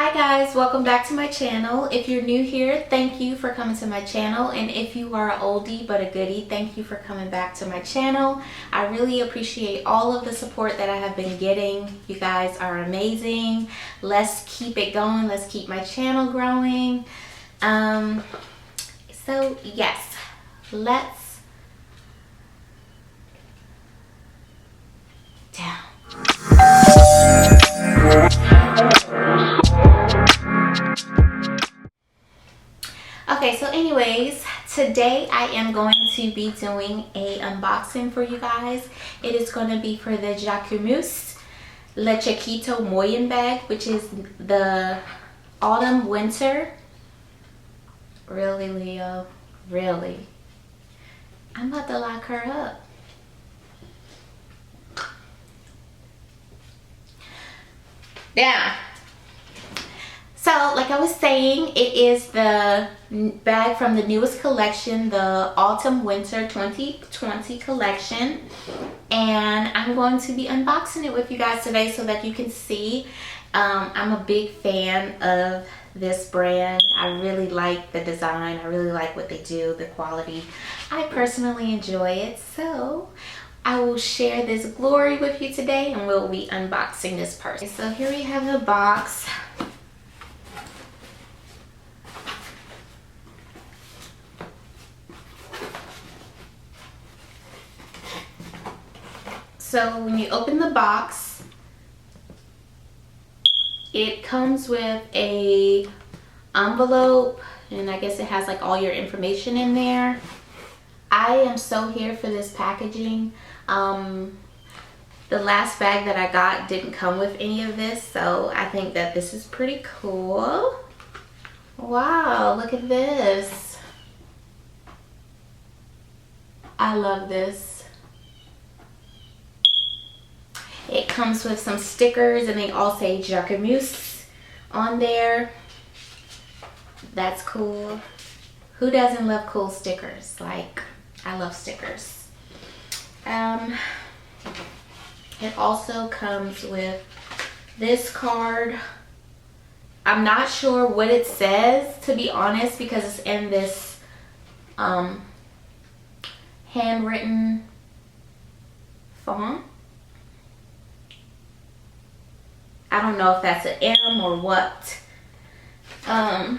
Hi guys, welcome back to my channel. If you're new here, thank you for coming to my channel, and if you are an oldie but a goodie, thank you for coming back to my channel. I really appreciate all of the support that I have been getting. You guys are amazing. Let's keep it going. Let's keep my channel growing. So yes, let's down. Okay, so anyways, today I am going to be doing a unboxing for you guys. It is going to be for the JACQUEMUS Le Chiquito Moyen bag, which is the autumn winter. Really, Leo? Really? I'm about to lock her up. Yeah. So, like I was saying, it is the bag from the newest collection, the Autumn Winter 2020 collection. And I'm going to be unboxing it with you guys today so that you can see. I'm a big fan of this brand. I really like the design. I really like what they do, the quality. I personally enjoy it. So I will share this glory with you today, and we'll be unboxing this purse. So here we have the box. So when you open the box, it comes with a envelope, and I guess it has like all your information in there. I am so here for this packaging. The last bag that I got didn't come with any of this, so I think that this is pretty cool. Wow, look at this. I love this. It comes with some stickers, and they all say JACQUEMUS on there. That's cool. Who doesn't love cool stickers? Like, I love stickers. It also comes with this card. I'm not sure what it says, to be honest, because it's in this handwritten font. I don't know if that's an M or what. And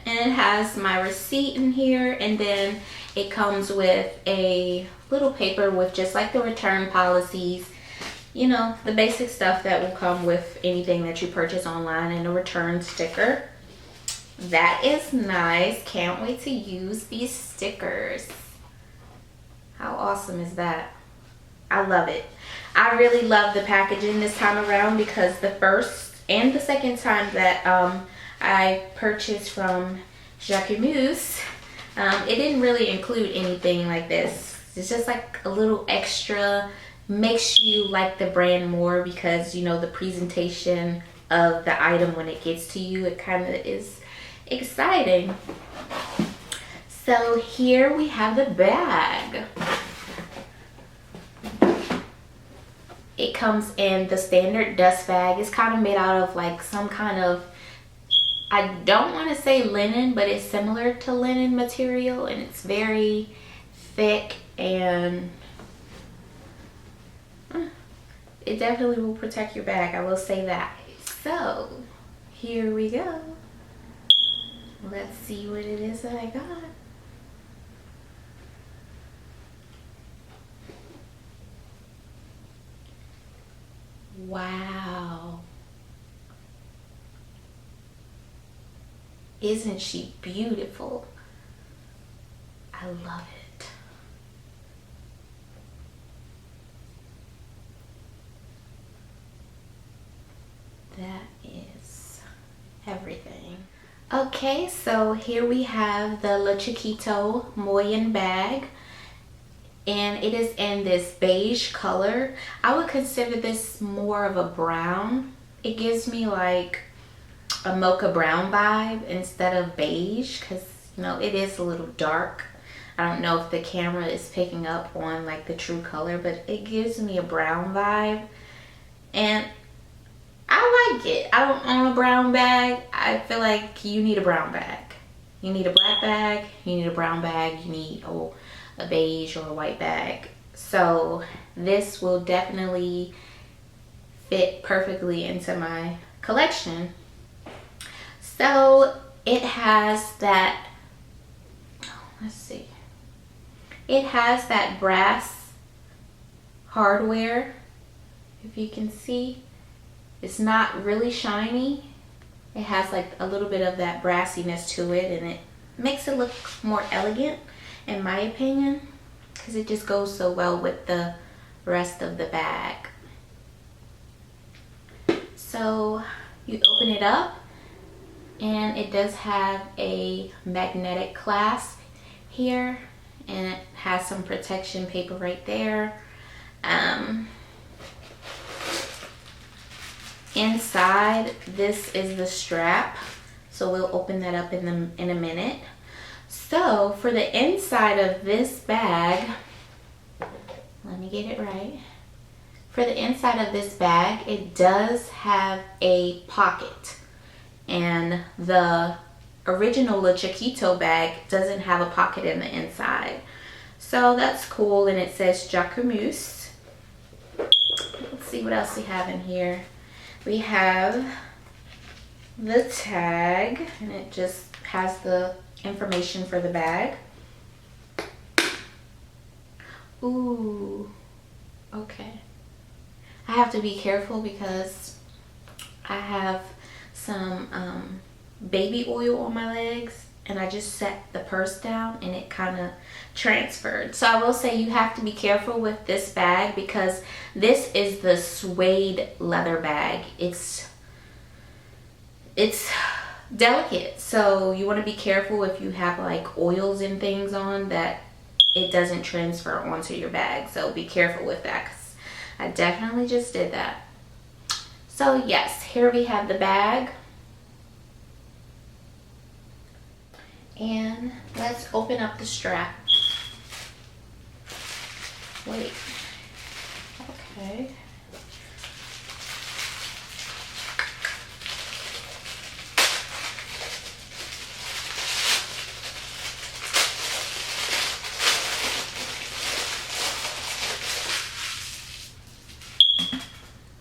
it has my receipt in here, and then it comes with a little paper with just like the return policies, you know, the basic stuff that will come with anything that you purchase online, and a return sticker. That is nice. Can't wait to use these stickers. How awesome is that? I love it. I really love the packaging this time around, because the first and the second time that I purchased from JACQUEMUS, it didn't really include anything like this. It's just like a little extra, makes you like the brand more, because you know the presentation of the item when it gets to you, it kind of is exciting. So here we have the bag. It comes in the standard dust bag. It's kind of made out of like some kind of, I don't want to say linen, but it's similar to linen material, and it's very thick, and it definitely will protect your bag, I will say that. So here we go. Let's see what it is that I got. Wow. Isn't she beautiful? I love it. That is everything. Okay, so here we have the Le Chiquito Moyen bag. And it is in this beige color. I would consider this more of a brown. It gives me like a mocha brown vibe instead of beige, because you know it is a little dark. I don't know if the camera is picking up on like the true color, but it gives me a brown vibe. And I like it. I don't own a brown bag. I feel like you need a brown bag. You need a black bag, you need a brown bag, you need a beige or a white bag. So this will definitely fit perfectly into my collection. So it has that, let's see, it has that brass hardware, if you can see. It's not really shiny. It has like a little bit of that brassiness to it, and it makes it look more elegant in my opinion, because it just goes so well with the rest of the bag. So you open it up, and it does have a magnetic clasp here, and it has some protection paper right there. Inside, this is the strap, so we'll open that up in a minute. So for the inside of this bag, let me get it right. For the inside of this bag, it does have a pocket, and the original Le Chiquito bag doesn't have a pocket in the inside. So that's cool, and it says JACQUEMUS. Let's see what else we have in here. We have the tag, and it just has the information for the bag. Ooh, okay. I have to be careful because I have some baby oil on my legs, and I just set the purse down and it kind of transferred. So I will say you have to be careful with this bag because this is the suede leather bag. It's delicate, so you want to be careful if you have like oils and things on that it doesn't transfer onto your bag. So be careful with that, because I definitely just did that. So yes, here we have the bag. And let's open up the strap. Wait. Okay.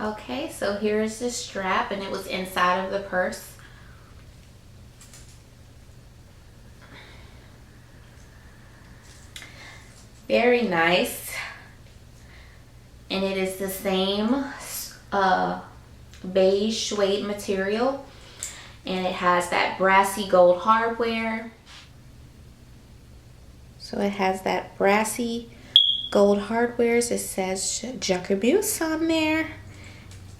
Okay, so here's the strap, and it was inside of the purse. Very nice, and it is the same beige suede material, and it has that brassy gold hardware. So it has that brassy gold hardware. It says JACQUEMUS on there,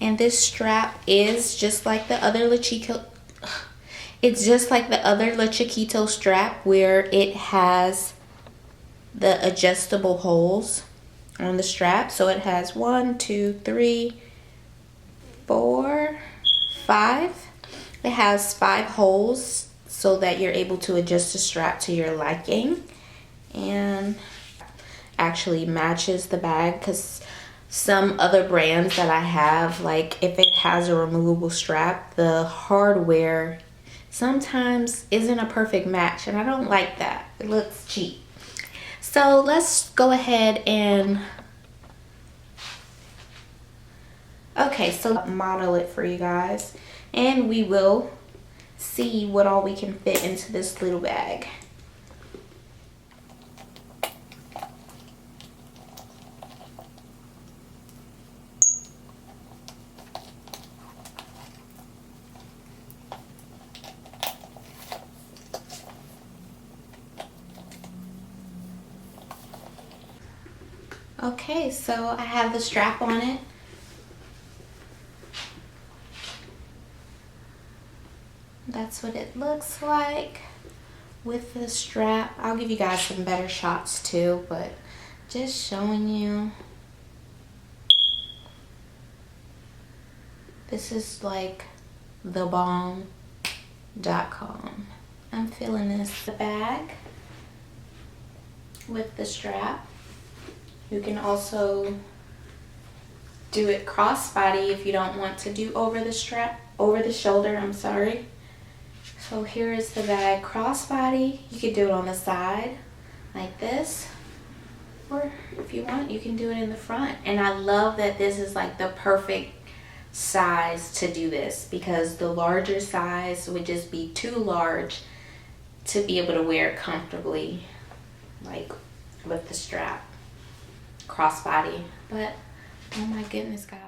and this strap is just like the other Le Chiquito. It's just like the other Le Chiquito strap, where it has the adjustable holes on the strap. So it has 1, 2, 3, 4, 5. It has 5 holes so that you're able to adjust the strap to your liking, and actually matches the bag, because some other brands that I have, like if it has a removable strap, the hardware sometimes isn't a perfect match, and I don't like that. It looks cheap. So let's go ahead and, okay, so model it for you guys, and we will see what all we can fit into this little bag. Okay, so I have the strap on it. That's what it looks like with the strap. I'll give you guys some better shots too, but just showing you. This is like thebomb.com. I'm feeling this. The bag with the strap. You can also do it crossbody if you don't want to do over the shoulder, I'm sorry. So here is the bag crossbody. You could do it on the side like this, or if you want, you can do it in the front. And I love that this is like the perfect size to do this, because the larger size would just be too large to be able to wear it comfortably, like with the strap crossbody. But oh my goodness, guys.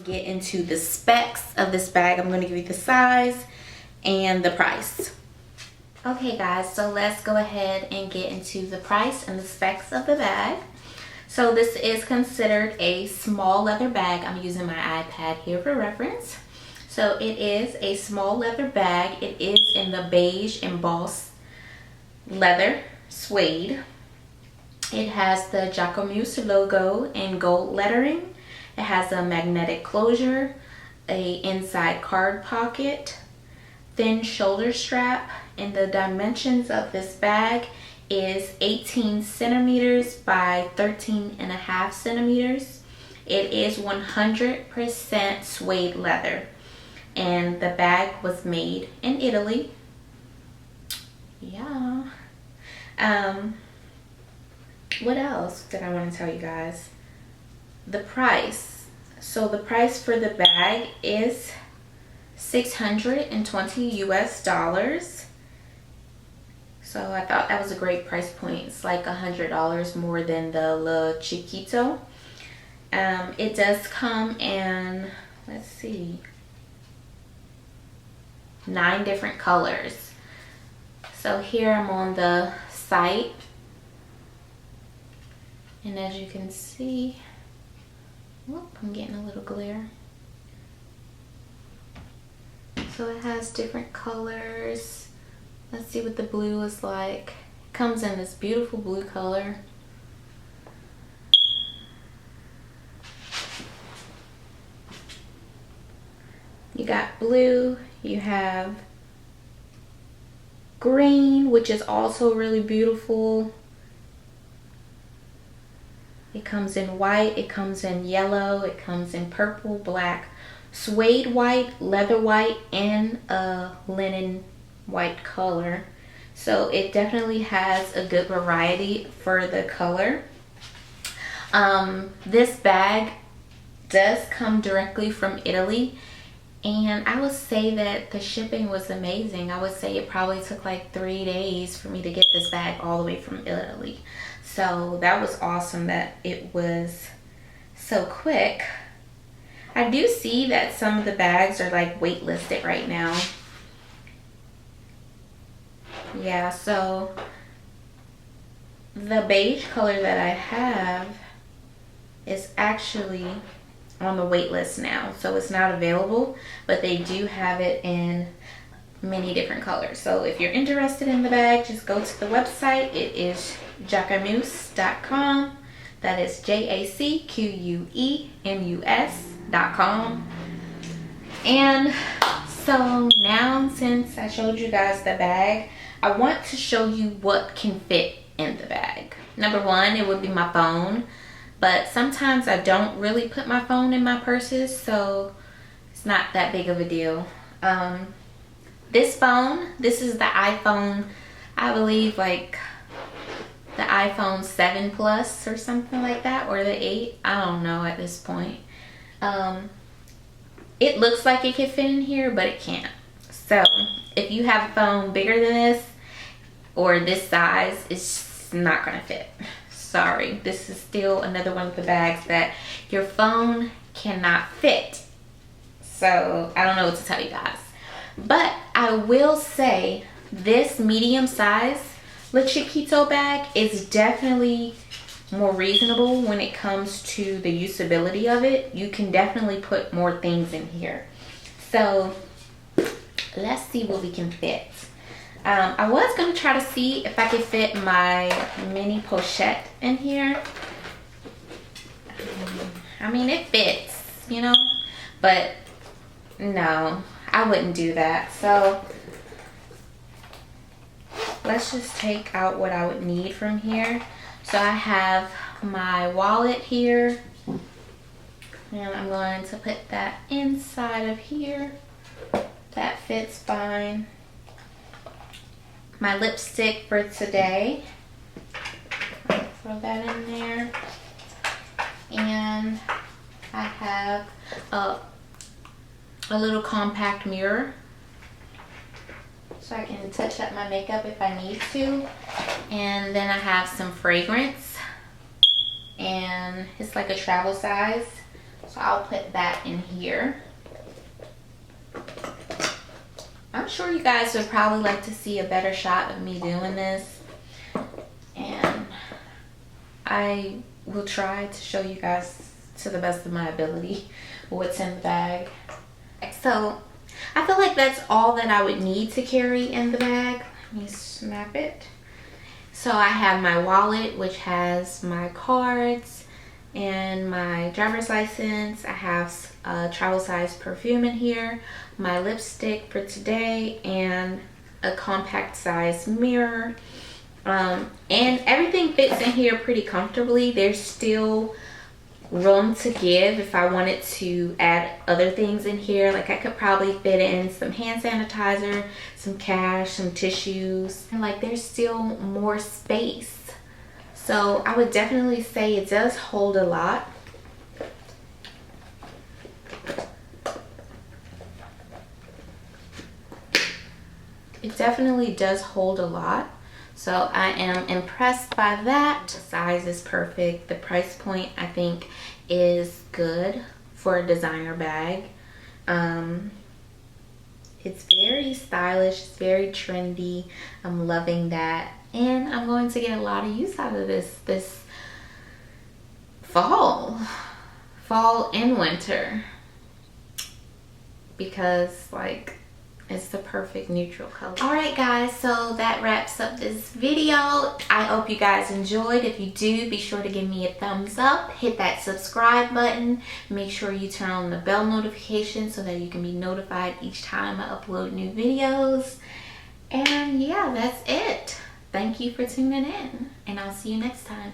Into the specs of this bag. I'm going to give you the size and the price. Okay guys, so let's go ahead and get into the price and the specs of the bag. So this is considered a small leather bag. I'm using my iPad here for reference. So it is a small leather bag. It is in the beige embossed leather suede. It has the JACQUEMUS logo in gold lettering. It has a magnetic closure, a inside card pocket, thin shoulder strap, and the dimensions of this bag is 18 centimeters by 13.5 centimeters. It is 100% suede leather, and the bag was made in Italy. Yeah. What else did I want to tell you guys? The price. So the price for the bag is $620 US. So I thought that was a great price point. It's like $100 more than the Le Chiquito. It does come in, let's see, 9 different colors. So here I'm on the site, and as you can see, whoop, I'm getting a little glare. So it has different colors. Let's see what the blue is like. It comes in this beautiful blue color. You got blue, you have green, which is also really beautiful. It comes in white, it comes in yellow, it comes in purple, black, suede white, leather white, and a linen white color. So it definitely has a good variety for the color. This bag does come directly from Italy, and I would say that the shipping was amazing. I would say it probably took like 3 days for me to get this bag all the way from Italy. So that was awesome that it was so quick. I do see that some of the bags are like waitlisted right now. Yeah, so the beige color that I have is actually on the wait list now. So it's not available, but they do have it in many different colors. So if you're interested in the bag, just go to the website. It is JACQUEMUS.com. That is JACQUEMUS.com. And so now, since I showed you guys the bag, I want to show you what can fit in the bag. Number one, it would be my phone, but sometimes I don't really put my phone in my purses, so it's not that big of a deal. This phone, this is the iPhone, I believe like the iPhone 7 Plus or something like that, or the 8, I don't know at this point. It looks like it could fit in here, but it can't. So if you have a phone bigger than this, or this size is not gonna fit. Sorry, this is still another one of the bags that your phone cannot fit. So I don't know what to tell you guys. But I will say this medium size Le Chiquito bag is definitely more reasonable when it comes to the usability of it. You can definitely put more things in here. So let's see what we can fit. I was gonna try to see if I could fit my mini pochette in here. I mean, it fits, you know, but no, I wouldn't do that. So let's just take out what I would need from here. So I have my wallet here, and I'm going to put that inside of here. That fits fine. My lipstick for today, I'll throw that in there. And I have a little compact mirror, so I can touch up my makeup if I need to. And then I have some fragrance, and it's like a travel size, so I'll put that in here. I'm sure you guys would probably like to see a better shot of me doing this, and I will try to show you guys to the best of my ability what's in the bag. So I feel like that's all that I would need to carry in the bag. Let me snap it. So I have my wallet, which has my cards and my driver's license. I have a travel size perfume in here, my lipstick for today, and a compact size mirror. And everything fits in here pretty comfortably. There's still room to give if I wanted to add other things in here. Like I could probably fit in some hand sanitizer, some cash, some tissues, and like there's still more space. So I would definitely say it does hold a lot. It definitely does hold a lot. So I am impressed by that. The size is perfect. The price point I think is good for a designer bag. It's very stylish, it's very trendy. I'm loving that. And I'm going to get a lot of use out of this fall and winter, because like it's the perfect neutral color. All right guys, so that wraps up this video. I hope you guys enjoyed. If you do, be sure to give me a thumbs up, hit that subscribe button, make sure you turn on the bell notification so that you can be notified each time I upload new videos. And yeah, that's it. Thank you for tuning in, and I'll see you next time.